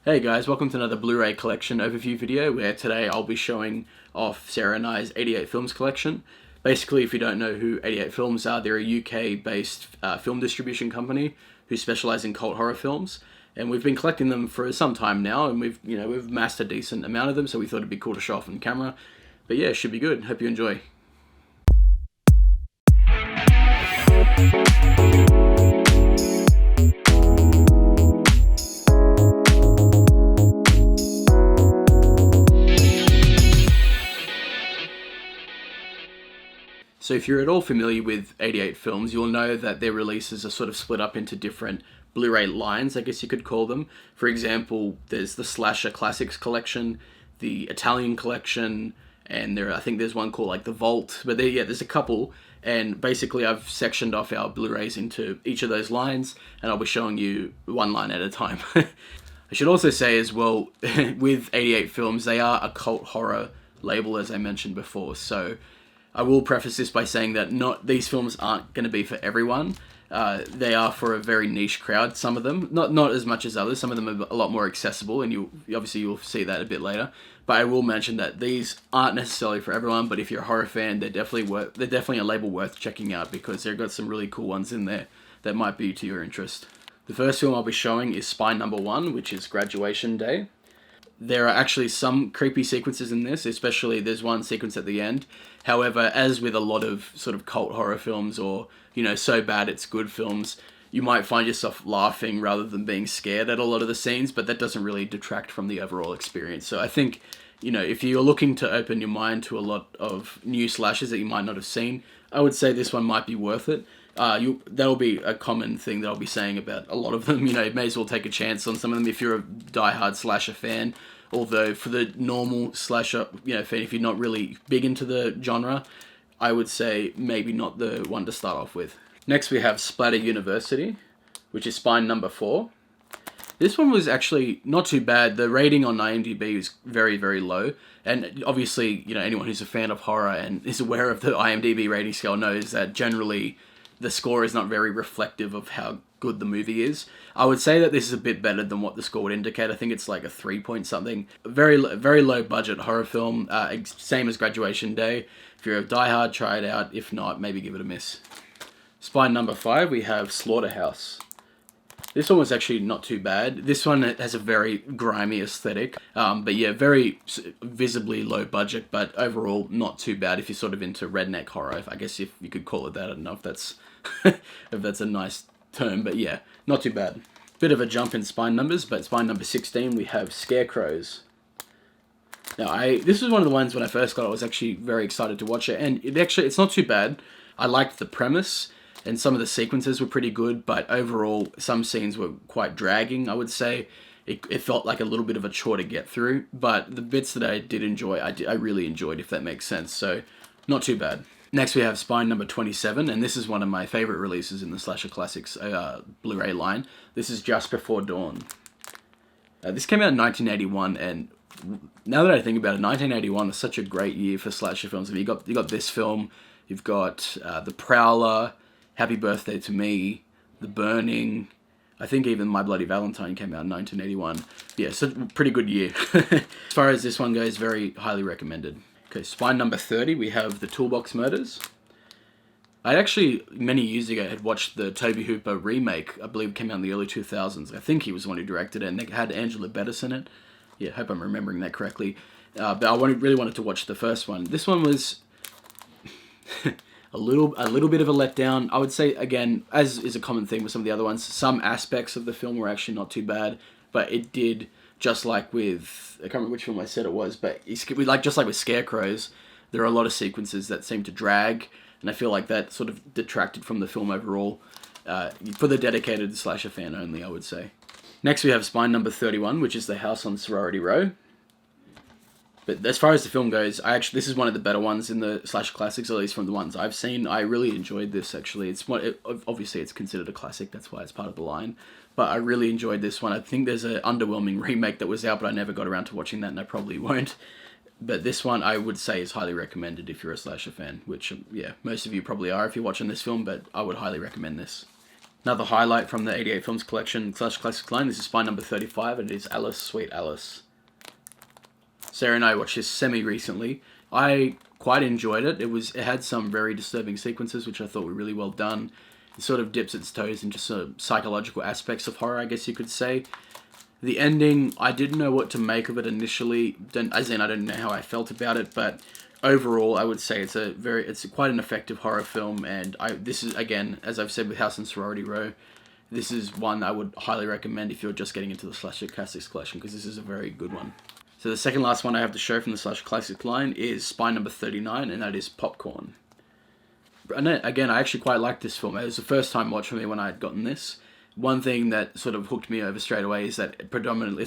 Hey guys, welcome to another Blu-ray collection overview video where today I'll be showing off Sarah and I's 88 Films collection. Basically, if you don't know who 88 Films are, they're a UK-based film distribution company who specialise in cult horror films. And we've been collecting them for some time now, and we've amassed a decent amount of them, so we thought it'd be cool to show off on camera. But yeah, it should be good. Hope you enjoy. So if you're at all familiar with 88 Films, you'll know that their releases are sort of split up into different Blu-ray lines, I guess you could call them. For example, there's the Slasher Classics collection, the Italian collection, and I think there's one called like the Vault. But there's a couple, and basically I've sectioned off our Blu-rays into each of those lines, and I'll be showing you one line at a time. I should also say as well, with 88 Films, they are a cult horror label, as I mentioned before, so I will preface this by saying that these films aren't going to be for everyone. They are for a very niche crowd, some of them. Not as much as others. Some of them are a lot more accessible, and you'll see that a bit later. But I will mention that these aren't necessarily for everyone, but if you're a horror fan, they're definitely a label worth checking out because they've got some really cool ones in there that might be to your interest. The first film I'll be showing is Spine Number 1, which is Graduation Day. There are actually some creepy sequences in this, especially there's one sequence at the end. However, as with a lot of sort of cult horror films or, so bad it's good films, you might find yourself laughing rather than being scared at a lot of the scenes, but that doesn't really detract from the overall experience. So I think, if you're looking to open your mind to a lot of new slashers that you might not have seen, I would say this one might be worth it. That'll be a common thing that I'll be saying about a lot of them. You may as well take a chance on some of them if you're a diehard slasher fan. Although for the normal slasher, fan, if you're not really big into the genre, I would say maybe not the one to start off with. Next we have Splatter University, which is Spine Number 4. This one was actually not too bad. The rating on IMDb is very, very low. And obviously, anyone who's a fan of horror and is aware of the IMDb rating scale knows that generally the score is not very reflective of how good the movie is. I would say that this is a bit better than what the score would indicate. I think it's like a 3 point something. Very low budget horror film, same as Graduation Day. If you're a diehard, try it out. If not, maybe give it a miss. Spine Number 5, we have Slaughterhouse. This one was actually not too bad. This one has a very grimy aesthetic, but yeah, very visibly low budget, but overall not too bad if you're sort of into redneck horror. I guess if you could call it that. I don't know if that's if that's a nice term, but yeah, not too bad. Bit of a jump in spine numbers, but Spine Number 16 we have Scarecrows. Now this was one of the ones when I first got it, I was actually very excited to watch it, and it's not too bad. I liked the premise, and some of the sequences were pretty good, but overall some scenes were quite dragging, I would say. It felt like a little bit of a chore to get through, but the bits that I did enjoy, I really enjoyed, if that makes sense, so not too bad. Next we have Spine Number 27, and this is one of my favourite releases in the Slasher Classics Blu-ray line. This is Just Before Dawn. This came out in 1981, and now that I think about it, 1981 is such a great year for slasher films. I mean, you got this film, you've got The Prowler, Happy Birthday to Me, The Burning. I think even My Bloody Valentine came out in 1981. Yeah, it's a pretty good year. As far as this one goes, very highly recommended. Okay, Spine Number 30, we have The Toolbox Murders. I actually, many years ago, had watched the Tobe Hooper remake. I believe it came out in the early 2000s. I think he was the one who directed it, and it had Angela Bettis in it. Yeah, I hope I'm remembering that correctly. But I really wanted to watch the first one. This one was a little bit of a letdown. I would say, again, as is a common thing with some of the other ones, some aspects of the film were actually not too bad, but it did, just like with, I can't remember which film I said it was, but just like with Scarecrows, there are a lot of sequences that seem to drag, and I feel like that sort of detracted from the film overall. For the dedicated slasher fan only, I would say. Next we have Spine Number 31, which is The House on Sorority Row. But as far as the film goes, this is one of the better ones in the Slasher Classics, at least from the ones I've seen. I really enjoyed this, actually. Obviously, it's considered a classic, that's why it's part of the line. But I really enjoyed this one. I think there's an underwhelming remake that was out, but I never got around to watching that, and I probably won't. But this one, I would say, is highly recommended if you're a slasher fan, which, yeah, most of you probably are if you're watching this film, but I would highly recommend this. Another highlight from the 88 Films collection / classics line. This is spine number 35, and it is Alice, Sweet Alice. Sarah and I watched this semi-recently. I quite enjoyed it. It had some very disturbing sequences, which I thought were really well done. It sort of dips its toes into sort of psychological aspects of horror, I guess you could say. The ending, I didn't know what to make of it initially, as in I didn't know how I felt about it, but overall I would say it's quite an effective horror film, and this is, again, as I've said with House and Sorority Row, this is one I would highly recommend if you're just getting into the Slasher Classics collection, because this is a very good one. So the second last one I have to show from the Slasher Classics line is spine number 39, and that is Popcorn. And again, I actually quite liked this film. It was the first time watch for me when I had gotten this. One thing that sort of hooked me over straight away is that it's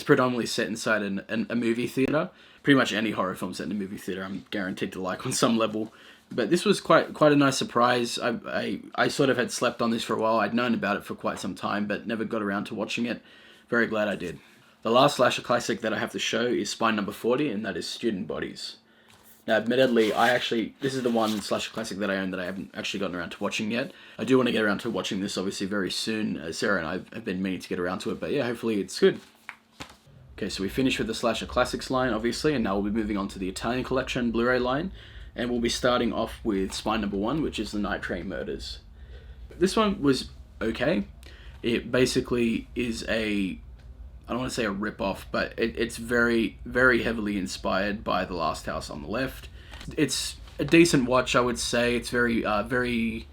predominantly set inside a movie theater. Pretty much any horror film set in a movie theater, I'm guaranteed to like on some level. But this was quite a nice surprise. I sort of had slept on this for a while. I'd known about it for quite some time, but never got around to watching it. Very glad I did. The last slasher classic that I have to show is spine number 40, and that is Student Bodies. Now, admittedly, this is the one slasher classic that I own that I haven't actually gotten around to watching yet. I do want to get around to watching this, obviously, very soon. Sarah and I have been meaning to get around to it, but yeah, hopefully it's good. Okay, so we finished with the slasher classics line, obviously, and now we'll be moving on to the Italian collection Blu-ray line, and we'll be starting off with spine number 1, which is the Night Train Murders. This one was okay. It basically is I don't want to say a rip-off, but it's very, very heavily inspired by The Last House on the Left. It's a decent watch, I would say. It's very, very,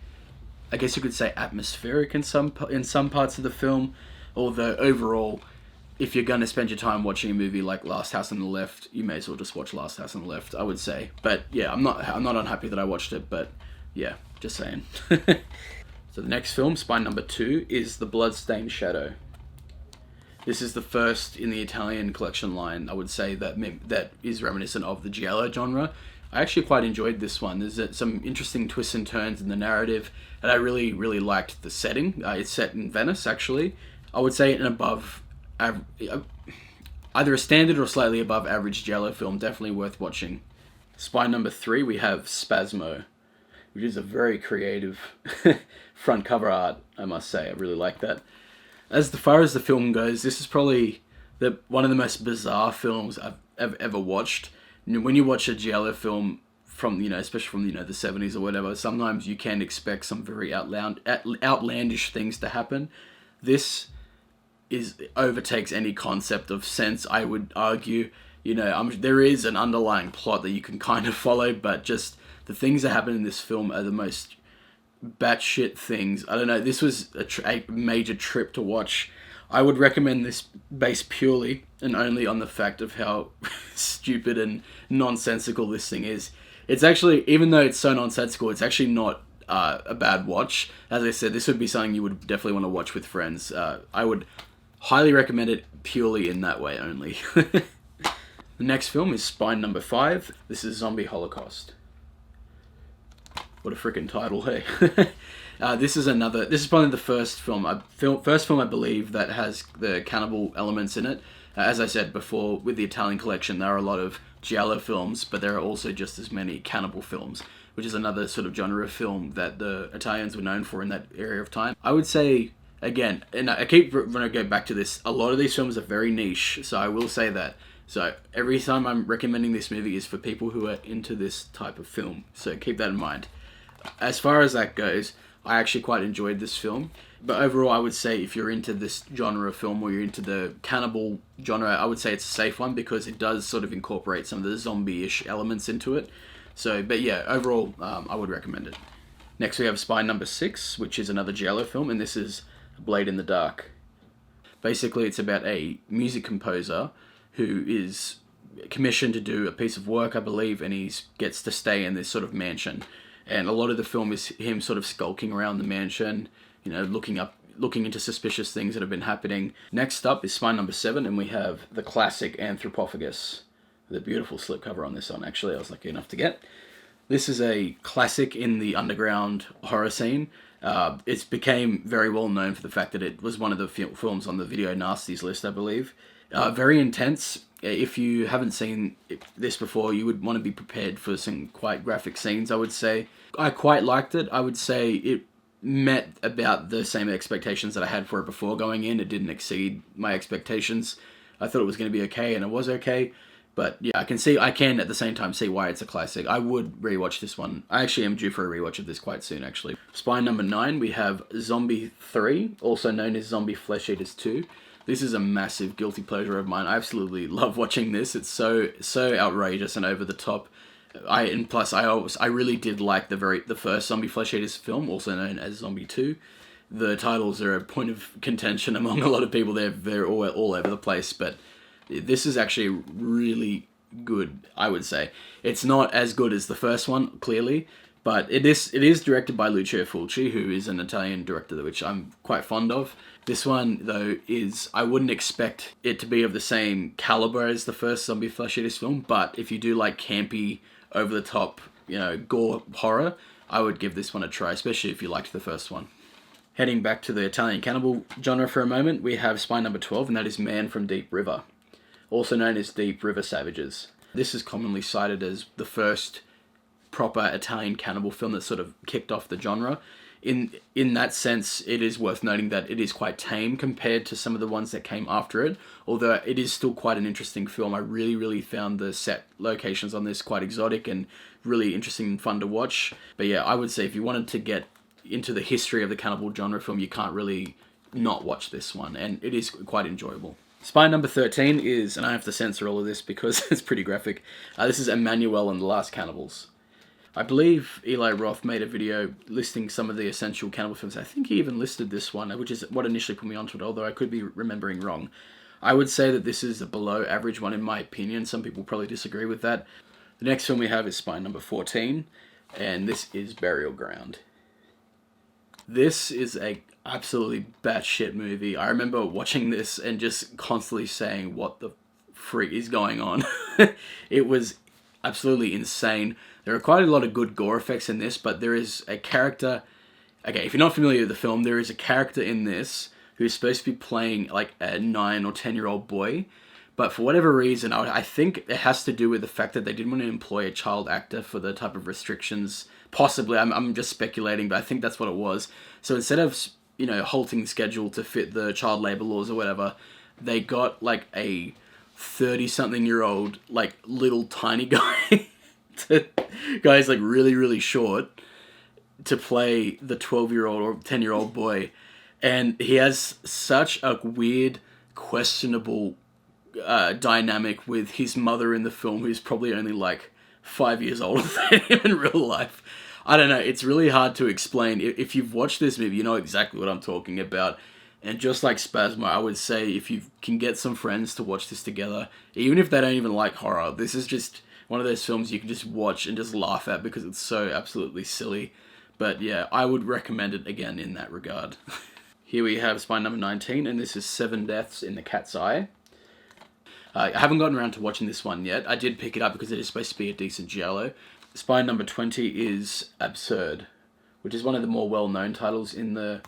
I guess you could say, atmospheric in some parts of the film. Although overall, if you're going to spend your time watching a movie like Last House on the Left, you may as well just watch Last House on the Left, I would say. But yeah, I'm not unhappy that I watched it, but yeah, just saying. So the next film, spine number 2, is The Bloodstained Shadow. This is the first in the Italian collection line, I would say, that is reminiscent of the giallo genre. I actually quite enjoyed this one. There's some interesting twists and turns in the narrative, and I really, really liked the setting. It's set in Venice, actually. I would say either a standard or slightly above average giallo film, definitely worth watching. Spine number 3, we have Spasmo, which is a very creative front cover art, I must say. I really like that. As far as the film goes, this is probably one of the most bizarre films I've ever watched. When you watch a giallo film from, especially from, the 70s or whatever, sometimes you can expect some very outlandish things to happen. This overtakes any concept of sense, I would argue. There is an underlying plot that you can kind of follow, but just the things that happen in this film are the most batshit things. I don't know, this was a major trip to watch. I would recommend this based purely and only on the fact of how stupid and nonsensical this thing is. It's actually, even though it's so nonsensical, it's actually not a bad watch. As I said, this would be something you would definitely want to watch with friends. I would highly recommend it purely in that way only. The next film is spine number 5. This is Zombie Holocaust. What a freaking title, hey. This is probably the first film I believe that has the cannibal elements in it. As I said before, with the Italian collection, there are a lot of giallo films, but there are also just as many cannibal films, which is another sort of genre of film that the Italians were known for in that area of time. I would say, again, and I keep going to go back to this, a lot of these films are very niche, so I will say that. So every time I'm recommending this movie is for people who are into this type of film, so keep that in mind. As far as that goes, I actually quite enjoyed this film. But overall, I would say if you're into this genre of film or you're into the cannibal genre, I would say it's a safe one because it does sort of incorporate some of the zombie-ish elements into it. So, but yeah, overall, I would recommend it. Next, we have spine number 6, which is another giallo film, and this is Blade in the Dark. Basically, it's about a music composer who is commissioned to do a piece of work, I believe, and he gets to stay in this sort of mansion. And a lot of the film is him sort of skulking around the mansion, looking into suspicious things that have been happening. Next up is spine number 7, and we have the classic Anthropophagus. The beautiful slipcover on this one, actually, I was lucky enough to get. This is a classic in the underground horror scene. It became very well known for the fact that it was one of the films on the Video Nasties list, I believe. Very intense. If you haven't seen this before, you would want to be prepared for some quite graphic scenes, I would say. I quite liked it. I would say met about the same expectations that I had for it before going in. It didn't exceed my expectations. I thought it was going to be okay, and it was okay. But yeah, I can at the same time see why it's a classic. I would rewatch this one. I actually am due for a rewatch of this quite soon, actually. Spine number 9, we have Zombie 3, also known as Zombie Flesh Eaters 2. This is a massive guilty pleasure of mine. I absolutely love watching this. It's so outrageous and over the top. I really did like the first Zombie Flesh Eaters film, also known as Zombie 2. The titles are a point of contention among a lot of people. They're all over the place, but this is actually really good, I would say. It's not as good as the first one, clearly, but it is directed by Lucio Fulci, who is an Italian director, which I'm quite fond of. This one, though, I wouldn't expect it to be of the same caliber as the first Zombie Flesh Eaters film, but if you do like campy, over-the-top, gore horror, I would give this one a try, especially if you liked the first one. Heading back to the Italian cannibal genre for a moment, we have spine number 12, and that is Man from Deep River, also known as Deep River Savages. This is commonly cited as the first proper Italian cannibal film that sort of kicked off the genre. In that sense, it is worth noting that it is quite tame compared to some of the ones that came after it, although it is still quite an interesting film. I really, really found the set locations on this quite exotic and really interesting and fun to watch. But yeah, I would say if you wanted to get into the history of the cannibal genre film, you can't really not watch this one, and it is quite enjoyable. Spine number 13 is, and I have to censor all of this because it's pretty graphic, this is Emmanuel and the Last Cannibals. I believe Eli Roth made a video listing some of the essential cannibal films. I think he even listed this one, which is what initially put me onto it, although I could be remembering wrong. I would say that this is a below average one in my opinion. Some people probably disagree with that. The next film we have is spine number 14, and this is Burial Ground. This is a absolutely batshit movie. I remember watching this and just constantly saying, what the freak is going on? It was absolutely insane. There are quite a lot of good gore effects in this, but there is a character... Okay, if you're not familiar with the film, there is a character in this who's supposed to be playing like a 9 or 10-year-old boy, but for whatever reason, I think it has to do with the fact that they didn't want to employ a child actor for the type of restrictions. Possibly, I'm just speculating, but I think that's what it was. So instead of, halting the schedule to fit the child labor laws or whatever, they got like a 30-something-year-old, like little tiny guy, guy's like really, really short, to play the 12-year-old or 10-year-old boy. And he has such a weird, questionable dynamic with his mother in the film, who's probably only like 5 years older than him in real life. I don't know, it's really hard to explain. If you've watched this movie, you know exactly what I'm talking about. And just like Spasmo, I would say if you can get some friends to watch this together, even if they don't even like horror, this is just one of those films you can just watch and just laugh at because it's so absolutely silly. But yeah, I would recommend it again in that regard. Here we have spine number 19, and this is 7 Deaths in the Cat's Eye. I haven't gotten around to watching this one yet. I did pick it up because it is supposed to be a decent giallo. Spine number 20 is Absurd, which is one of the more well-known titles in the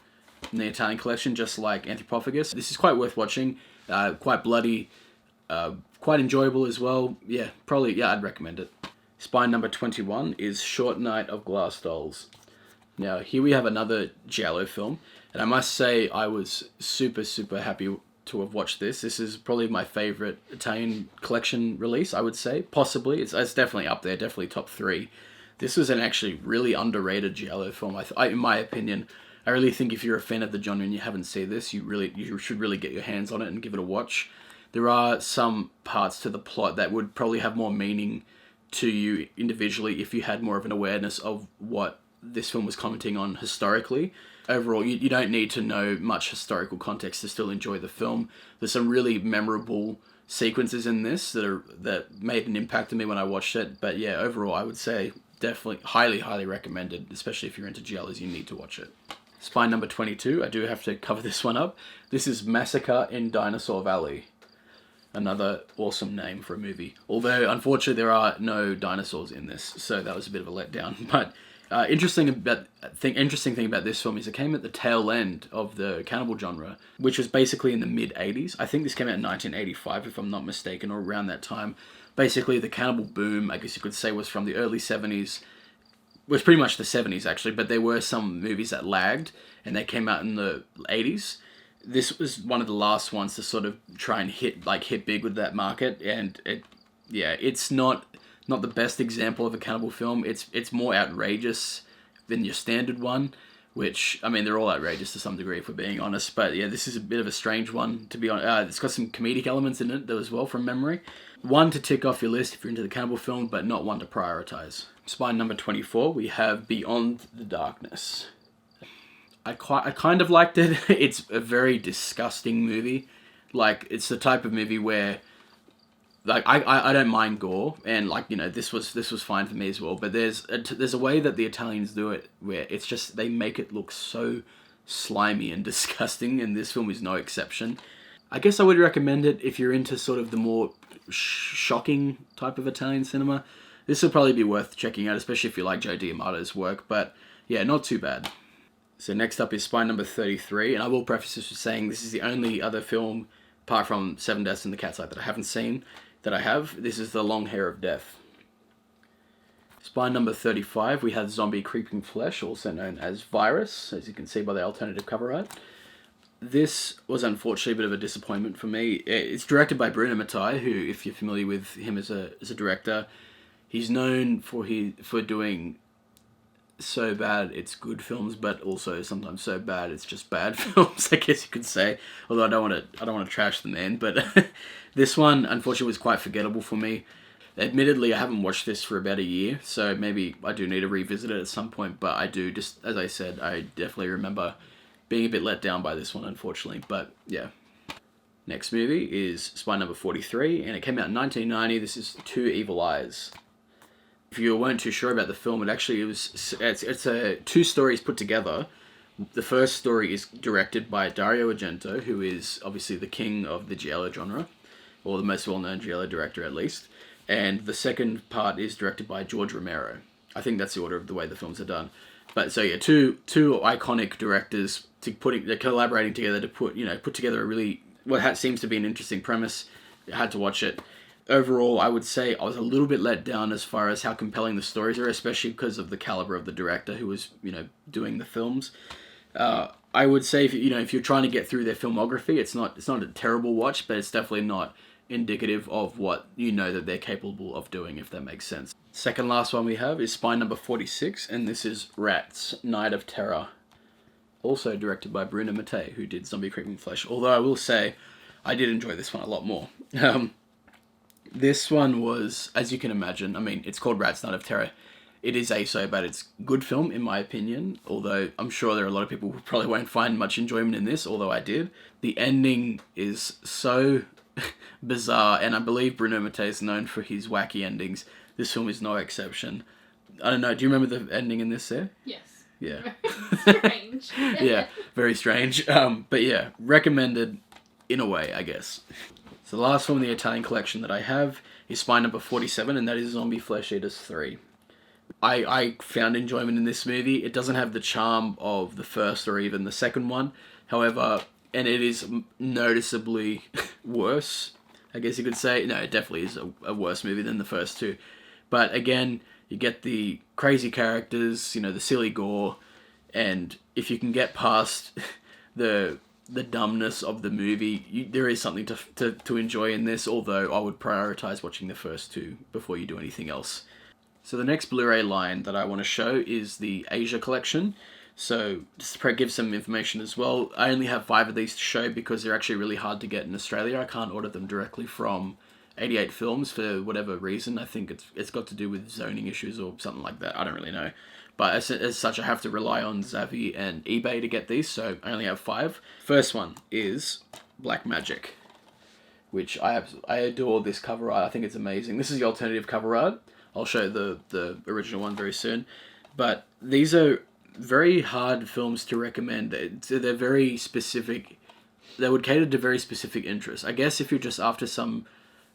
Italian collection, just like Anthropophagus. This is quite worth watching, quite bloody, quite enjoyable as well. Yeah, I'd recommend it. Spine number 21 is Short Night of Glass Dolls. Now, here we have another giallo film, and I must say I was super, super happy to have watched this. This is probably my favorite Italian collection release, I would say. Possibly. It's definitely up there, definitely top 3. This was an actually really underrated giallo film, in my opinion. I really think if you're a fan of the genre and you haven't seen this, you should really get your hands on it and give it a watch. There are some parts to the plot that would probably have more meaning to you individually if you had more of an awareness of what this film was commenting on historically. Overall, you don't need to know much historical context to still enjoy the film. There's some really memorable sequences in this that made an impact on me when I watched it. But yeah, overall, I would say definitely highly, highly recommended, especially if you're into giallos, you need to watch it. Spine number 22, I do have to cover this one up. This is Massacre in Dinosaur Valley. Another awesome name for a movie. Although, unfortunately, there are no dinosaurs in this, so that was a bit of a letdown. But interesting thing about this film is it came at the tail end of the cannibal genre, which was basically in the mid-80s. I think this came out in 1985, if I'm not mistaken, or around that time. Basically, the cannibal boom, I guess you could say, was from the early 70s was pretty much the 70s actually, but there were some movies that lagged and they came out in the 80s. This was one of the last ones to sort of try and hit big with that market, and it's not the best example of a cannibal film. It's more outrageous than your standard one, which, I mean, they're all outrageous to some degree if we're being honest, but yeah, this is a bit of a strange one to be honest. It's got some comedic elements in it though as well from memory. One to tick off your list if you're into the cannibal film, but not one to prioritize. Spine number 24, we have Beyond the Darkness. I kind of liked it. It's a very disgusting movie. Like, it's the type of movie where, like, I don't mind gore, and like, you know, this was fine for me as well. But there's a way that the Italians do it where it's just, they make it look so slimy and disgusting, and this film is no exception. I guess I would recommend it if you're into sort of the more shocking type of Italian cinema. This will probably be worth checking out, especially if you like Joe D'Amato's work. But yeah, not too bad. So next up is Spine number 33, and I will preface this with saying this is the only other film, apart from Seven Deaths in the Cat's Eye, that I haven't seen, that I have. This is The Long Hair of Death. Spine number 35, we have Zombie Creeping Flesh, also known as Virus, as you can see by the alternative cover art. This was unfortunately a bit of a disappointment for me. It's directed by Bruno Mattei, who, if you're familiar with him as a director, he's known for doing so bad it's good films, but also sometimes so bad it's just bad films, I guess you could say. Although I don't want to trash the man, but this one unfortunately was quite forgettable for me. Admittedly, I haven't watched this for about a year, so maybe I do need to revisit it at some point. But I do, just as I said, I definitely remember being a bit let down by this one, unfortunately. But yeah. Next movie is Spine number 43, and it came out in 1990. This is Two Evil Eyes. If you weren't too sure about the film, it's two stories put together. The first story is directed by Dario Argento, who is obviously the king of the giallo genre, or the most well-known giallo director at least. And the second part is directed by George Romero. I think that's the order of the way the films are done. But so yeah, two iconic directors they're collaborating together to put together a really seems to be an interesting premise. I had to watch it. Overall, I would say I was a little bit let down as far as how compelling the stories are, especially because of the caliber of the director who was, doing the films. I would say if you're trying to get through their filmography, it's not a terrible watch, but it's definitely not indicative of what that they're capable of doing, if that makes sense. Second last one we have is Spine number 46, and this is Rats, Night of Terror. Also directed by Bruno Mattei, who did Zombie Creeping Flesh. Although I will say, I did enjoy this one a lot more. This one was, as you can imagine, I mean, it's called Rats, Night of Terror. It is a so bad it's good film, in my opinion, although I'm sure there are a lot of people who probably won't find much enjoyment in this, although I did. The ending is so bizarre, and I believe Bruno Mattei is known for his wacky endings. This film is no exception. I don't know, do you remember the ending in this, Sarah? Yes. Yeah. Strange. Yeah, very strange. But yeah, recommended in a way, I guess. So the last film in the Italian collection that I have is Spine number 47, and that is Zombie Flesh Eaters 3. I found enjoyment in this movie. It doesn't have the charm of the first or even the second one. However, and it is noticeably worse, I guess you could say. No, it definitely is a worse movie than the first two. But again, you get the crazy characters, the silly gore, and if you can get past the dumbness of the movie, there is something to enjoy in this, although I would prioritize watching the first two before you do anything else. So the next Blu-ray line that I want to show is the Asia collection. So just to give some information as well, I only have 5 of these to show because they're actually really hard to get in Australia. I can't order them directly from 88 Films for whatever reason. I think it's got to do with zoning issues or something like that. I don't really know. But as such, I have to rely on Zavvi and eBay to get these, so I only have 5. First one is Black Magic, which I adore this cover art. I think it's amazing. This is the alternative cover art. I'll show the original one very soon. But these are very hard films to recommend. They're very specific. They would cater to very specific interests. I guess if you're just after some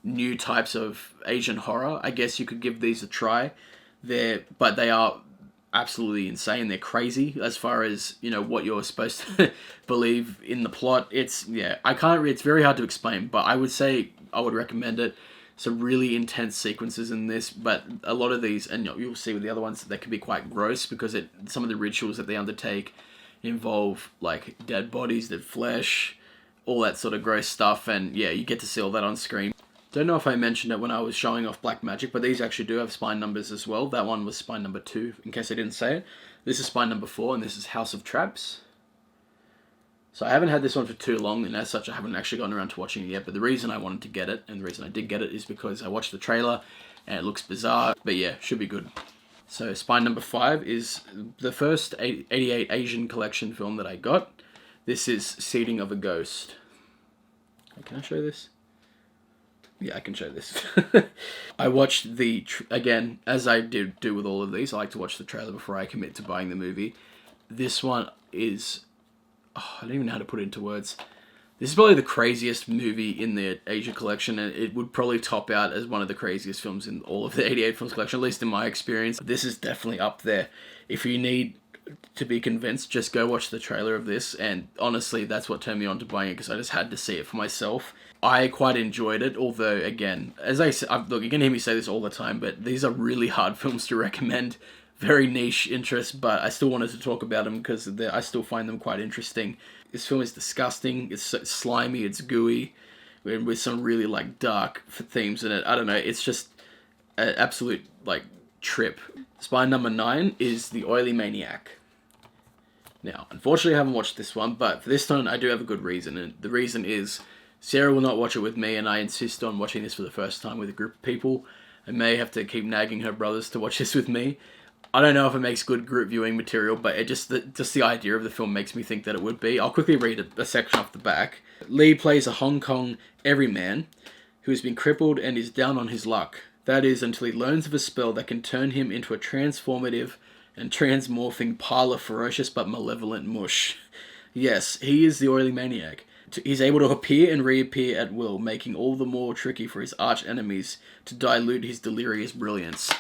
new types of Asian horror, I guess you could give these a try. But they are absolutely insane. They're crazy as far as what you're supposed to believe in the plot. It's very hard to explain, but I would say I would recommend it. some really intense sequences in this, but a lot of these, and you'll see with the other ones, they can be quite gross because some of the rituals that they undertake involve like dead bodies, dead flesh, all that sort of gross stuff, and yeah, you get to see all that on screen. Don't know if I mentioned it when I was showing off Black Magic, but these actually do have spine numbers as well. That one was spine number 2, in case I didn't say it. This is spine number 4, and this is House of Traps. So I haven't had this one for too long, and as such I haven't actually gotten around to watching it yet, but the reason I wanted to get it, and the reason I did get it, is because I watched the trailer, and it looks bizarre, but yeah, should be good. So spine number 5 is the first 88 Asian collection film that I got. This is Seeding of a Ghost. Can I show this? Yeah, I can show this. I watched again, as I do with all of these, I like to watch the trailer before I commit to buying the movie. This one is... I don't even know how to put it into words. This is probably the craziest movie in the Asia collection, and it would probably top out as one of the craziest films in all of the 88 films collection, at least in my experience. This is definitely up there. If you need to be convinced, just go watch the trailer of this, and honestly, that's what turned me on to buying it, because I just had to see it for myself. I quite enjoyed it, although, again, as I said, look, you can hear me say this all the time, but these are really hard films to recommend. Very niche interest, but I still wanted to talk about them because I still find them quite interesting. This film is disgusting, it's slimy, it's gooey, with some really, like, dark themes in it. I don't know, it's just an absolute, like, trip. Spine number 9 is The Oily Maniac. Now, unfortunately I haven't watched this one, but for this time I do have a good reason, and the reason is Sarah will not watch it with me, and I insist on watching this for the first time with a group of people. I may have to keep nagging her brothers to watch this with me. I don't know if it makes good group viewing material, but it just the idea of the film makes me think that it would be. I'll quickly read a section off the back. Lee plays a Hong Kong everyman who has been crippled and is down on his luck. That is, until he learns of a spell that can turn him into a transformative and transmorphing pile of ferocious but malevolent mush. Yes, he is the Oily Maniac. He's able to appear and reappear at will, making all the more tricky for his arch enemies to dilute his delirious brilliance.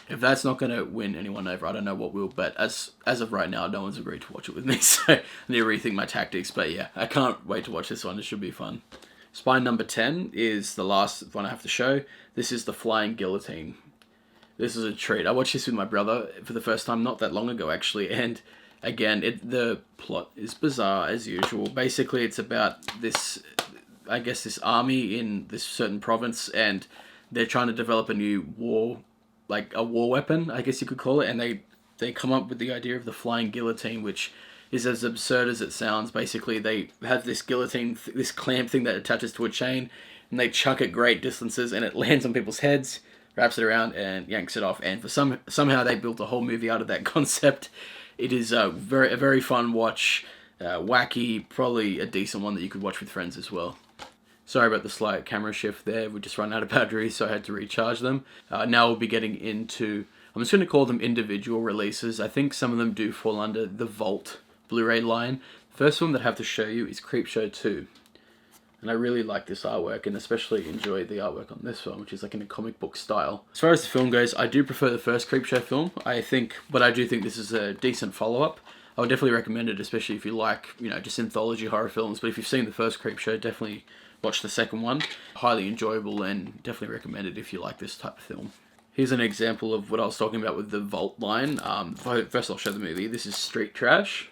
If that's not going to win anyone over, I don't know what will, but as of right now, no one's agreed to watch it with me, so I need to rethink my tactics, but yeah, I can't wait to watch this one, it should be fun. Spine number 10 is the last one I have to show. This is The Flying Guillotine. This is a treat. I watched this with my brother for the first time not that long ago, actually, and again, the plot is bizarre as usual. Basically, it's about this army in this certain province, and they're trying to develop a new war weapon, I guess you could call it, and they come up with the idea of the flying guillotine, which is as absurd as it sounds. Basically, they have this guillotine, this clamp thing that attaches to a chain, and they chuck it great distances, and it lands on people's heads, wraps it around, and yanks it off. And for somehow they built a whole movie out of that concept. It is a very fun watch, wacky, probably a decent one that you could watch with friends as well. Sorry about the slight camera shift there, we just ran out of batteries, so I had to recharge them. Now we'll be getting into, I'm just going to call them individual releases. I think some of them do fall under the Vault Blu-ray line. The first one that I have to show you is Creepshow 2. And I really like this artwork, and especially enjoy the artwork on this one, which is like in a comic book style. As far as the film goes, I do prefer the first Creepshow film, but I do think this is a decent follow-up. I would definitely recommend it, especially if you like, just anthology horror films. But if you've seen the first Creepshow, definitely watch the second one. Highly enjoyable, and definitely recommend it if you like this type of film. Here's an example of what I was talking about with the Vault line. First I'll show the movie. This is Street Trash.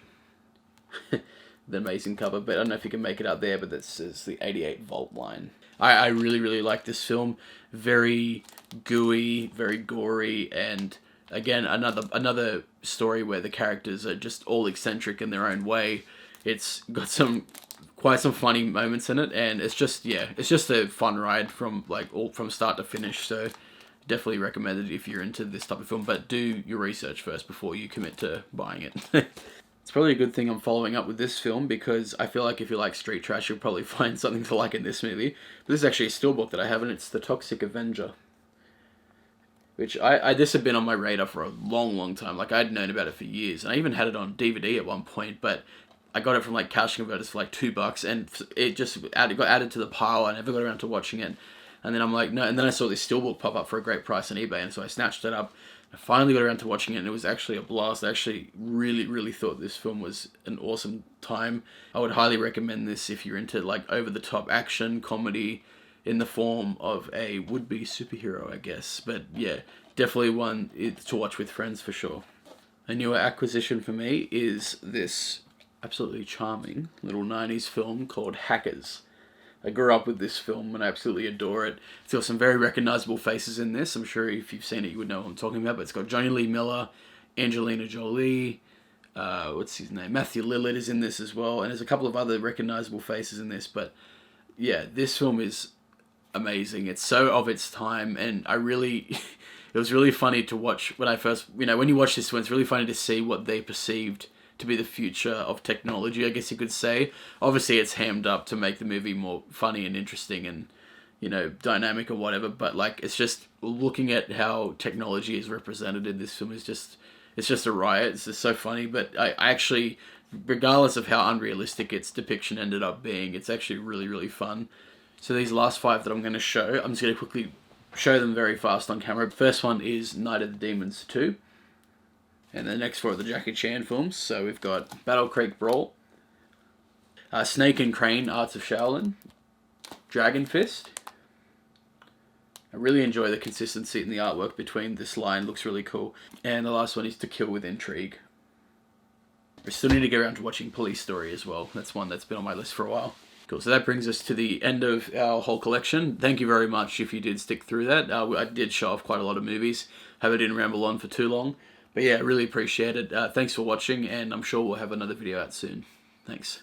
The amazing cover, but I don't know if you can make it out there, but this is the 88 Vault line. I really like this film. Very gooey, very gory, and again, another story where the characters are just all eccentric in their own way. It's got quite some funny moments in it, and it's just a fun ride from start to finish. So definitely recommend it if you're into this type of film, but do your research first before you commit to buying it. It's probably a good thing I'm following up with this film, because I feel like if you like Street Trash, you'll probably find something to like in this movie. But this is actually a steelbook that I have, and it's The Toxic Avenger, which this had been on my radar for a long time. Like, I'd known about it for years, and I even had it on DVD at one point, but I got it from like Couch Converters for like $2, and it just got added to the pile. I never got around to watching it, and then I'm like, no, and then I saw this steelbook pop up for a great price on eBay, and so I snatched it up. I finally got around to watching it, and it was actually a blast. I actually really thought this film was an awesome time. I would highly recommend this if you're into like over-the-top action, comedy, in the form of a would-be superhero, I guess. But yeah, definitely one to watch with friends for sure. A newer acquisition for me is this absolutely charming little 90s film called Hackers. I grew up with this film and I absolutely adore it. It's got some very recognizable faces in this. I'm sure if you've seen it, you would know what I'm talking about. But it's got Johnny Lee Miller, Angelina Jolie, what's his name? Matthew Lillard is in this as well. And there's a couple of other recognizable faces in this. But yeah, this film is amazing. It's so of its time. And I really, it was really funny to watch when I first, when you watch this one, it's really funny to see what they perceived to be the future of technology, I guess you could say. Obviously, it's hammed up to make the movie more funny and interesting and, dynamic or whatever. But like, it's just looking at how technology is represented in this film is it's just a riot. It's just so funny. But I actually, regardless of how unrealistic its depiction ended up being, it's actually really, really fun. So these last 5 that I'm going to show, I'm just going to quickly show them very fast on camera. First one is Night of the Demons 2. And the next 4 are the Jackie Chan films. So we've got Battle Creek Brawl, Snake and Crane, Arts of Shaolin, Dragon Fist. I really enjoy the consistency in the artwork between this line. Looks really cool. And the last one is To Kill with Intrigue. We still need to get around to watching Police Story as well. That's one that's been on my list for a while. Cool, so that brings us to the end of our whole collection. Thank you very much if you did stick through that. I did show off quite a lot of movies. Hope I didn't ramble on for too long. But yeah, really appreciate it. Thanks for watching, and I'm sure we'll have another video out soon. Thanks.